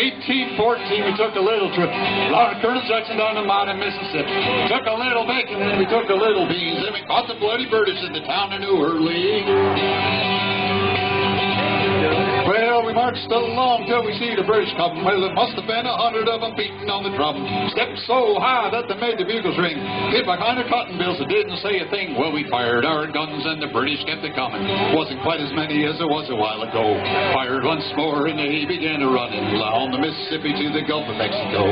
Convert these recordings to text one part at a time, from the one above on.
1814, we took a little trip. Along Colonel Jackson down the mountain, Mississippi. Took a little bacon, and we took a little beans, and we caught the bloody British in the town of New Orleans. Well, we marched along till we see the British come. Well, it must have been 100 of them beating on the drum. Stepped so high that they made the bugles ring. Hit behind the cotton bills that didn't say a thing. Well, we fired our guns and the British kept it coming. Wasn't quite as many as it was a while ago. Fired once more and they began to run down the Mississippi to the Gulf of Mexico.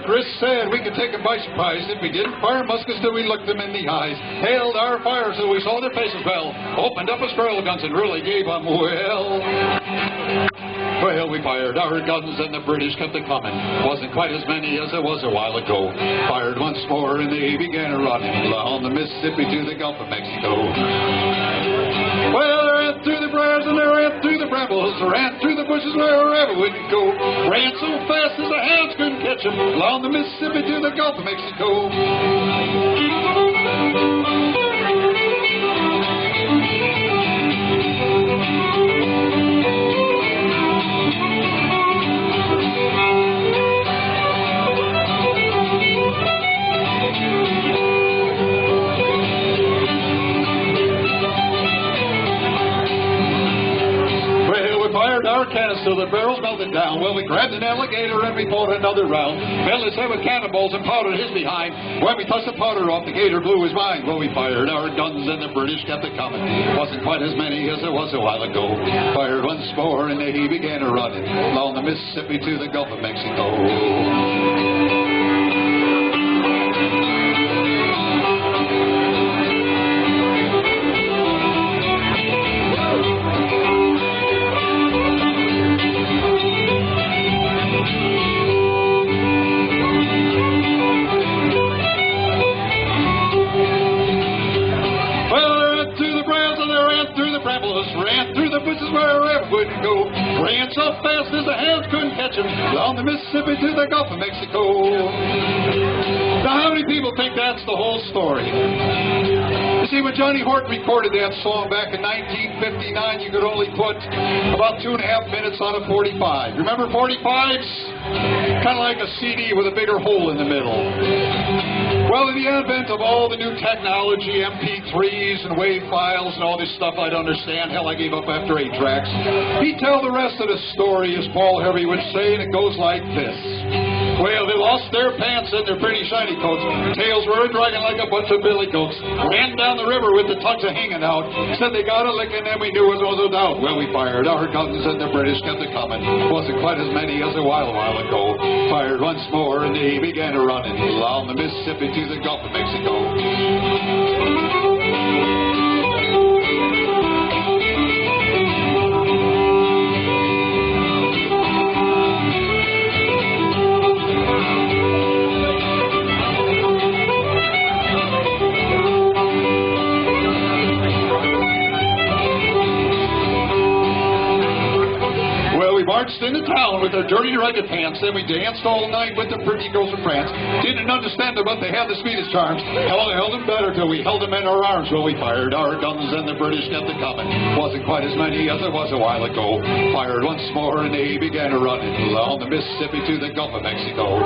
Chris said we could take them by surprise if we didn't fire muskets till we looked them in the eyes. Hailed our fire till we saw their faces well. Opened up our squirrel guns and really gave them well. Well, we fired our guns and the British kept it coming. Wasn't quite as many as it was a while ago. Fired once more and they began to run down the Mississippi to the Gulf of Mexico. Well, they ran through the briars and they ran through the brambles. They ran through the bushes wherever we could go. Ran so fast as the hounds couldn't catch them. Along the Mississippi to the Gulf of Mexico. Our cannons till the barrels melted down. Well, we grabbed an alligator and we fought another round. Filled his head with cannonballs and powdered his behind. When we touched the powder off, the gator blew his mind. Well, we fired our guns and the British kept it coming. Wasn't quite as many as it was a while ago. Fired once more and they began to run along the Mississippi to the Gulf of Mexico. Ran through the bushes wherever we could go. Ran so fast as the hounds couldn't catch him. Along the Mississippi to the Gulf of Mexico. Now, how many people think that's the whole story? You see, when Johnny Horton recorded that song back in 1959, you could only put about 2.5 minutes on a 45. Remember 45s? Kind of like a CD with a bigger hole in the middle. Well, in the advent of all the new technology, MP3s and WAV files and all this stuff I'd understand, hell, I gave up after 8 tracks. He'd tell the rest of the story, as Paul Harvey would say, and it goes like this. Well, they lost their pants and their pretty shiny coats. Tails were dragging like a bunch of billy goats. Ran down the river with the tongues hanging out. Said they got a licking and we knew it was no doubt. Well, we fired our guns and the British kept it coming. Wasn't quite as many as a while ago. Fired once more and they began to run along the Mississippi to the Gulf of Mexico. Marched into town with their dirty ragged pants, then we danced all night with the pretty girls from France. Didn't understand them, but they had the sweetest charms. Held them better till we held them in our arms. Well, we fired our guns and the British kept it coming. Wasn't quite as many as it was a while ago. Fired once more and they began to run along the Mississippi to the Gulf of Mexico.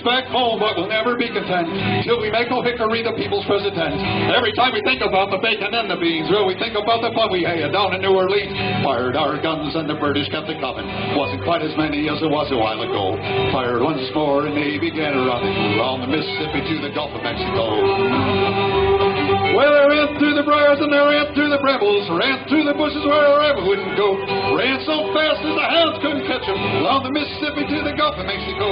Back home, but we'll never be content till we make O'Hickory the people's president. Every time we think about the bacon and the beans, well, we think about the fun we had down in New Orleans. Fired our guns and the British kept it coming. Wasn't quite as many as it was a while ago. Fired once more and they began to run along the Mississippi to the Gulf of Mexico. Well, they ran through the briars and they ran through the brambles, ran through the bushes wherever we could go. Ran so fast as the hounds couldn't catch them along the Mississippi to the Gulf of Mexico.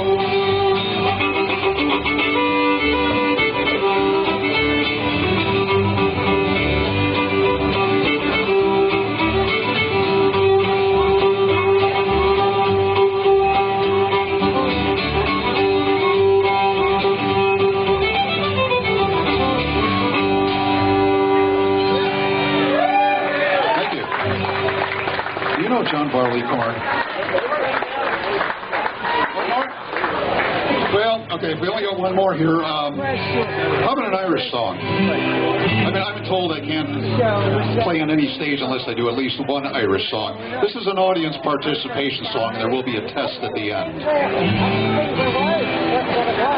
holy corn. One more? Well, okay, we only got one more here. How about an Irish song? I mean, I've been told I can't play on any stage unless I do at least one Irish song. This is an audience participation song, and there will be a test at the end.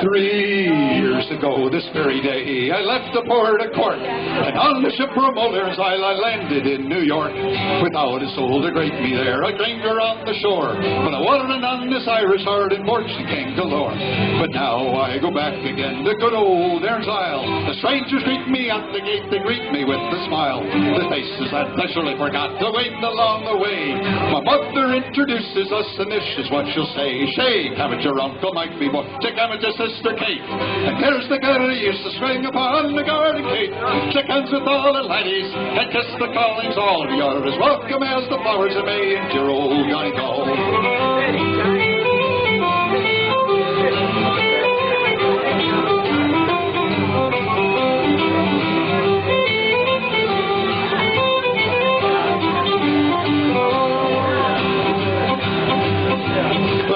3 years ago, this very day, I left the port of Cork, and on the ship from O'Leary's Isle, I landed in New York. Without a soul to greet me there, a stranger on the shore, but I wanted on this Irish heart, and fortune came galore. But now I go back again to good old Erin's Isle. The strangers greet me at the gate, they greet me with a smile. The faces that I surely forgot to wait along the way. My mother introduces us, and this is what she'll say. Shake, haven't your uncle Mike be boy? Shake, haven't your sister Kate? And there's the girl who used to swing upon the garden gate. Shake hands with all the laddies, and kiss the callings all. You're as welcome as the flowers of May into your old Donegal.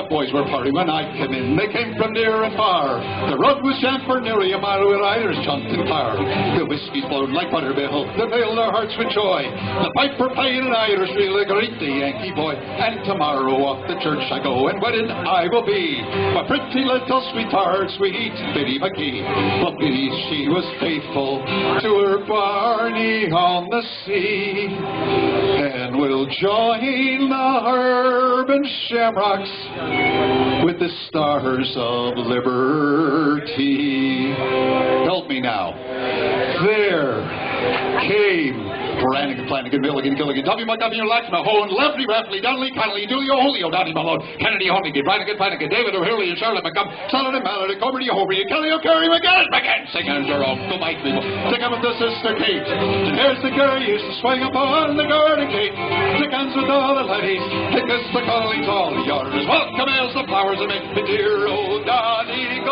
Boys were partying when I came in. They came from near and far. The road was jammed for nearly a mile with Irish jumped in car. The whiskey flowed like buttermilk. They filled their hearts with joy. The piper played an Irish reel to greet the Yankee boy. And tomorrow off to church I go, and wedded I will be. My pretty little sweetheart, sweet Biddy McGee. But Biddy, she was faithful to her Barney on the sea. And we'll join the herb and shamrocks with the stars of liberty. Help me now. There came Brannigan, Flanagan, Milligan, Gilligan, W. McGuffey, Laxma, Mahone, Lefty, Raffley, Donnelly, Connolly, Dulio, Holio, Donny Malone, Kennedy, Homington, Brannigan, Flanagan, David O'Hurley, and Charlotte McCumb, Sullivan, Mallard, Comerty, Hobry, and Kelly O'Curry, McGinnis, singing your own, go Mike, people. Stick up with the sister Kate. And here's the girl used to swing upon the garden gate. Stick hands with all the ladies, and kiss the callings all. You're as welcome as the flowers that make the dear old Donegal.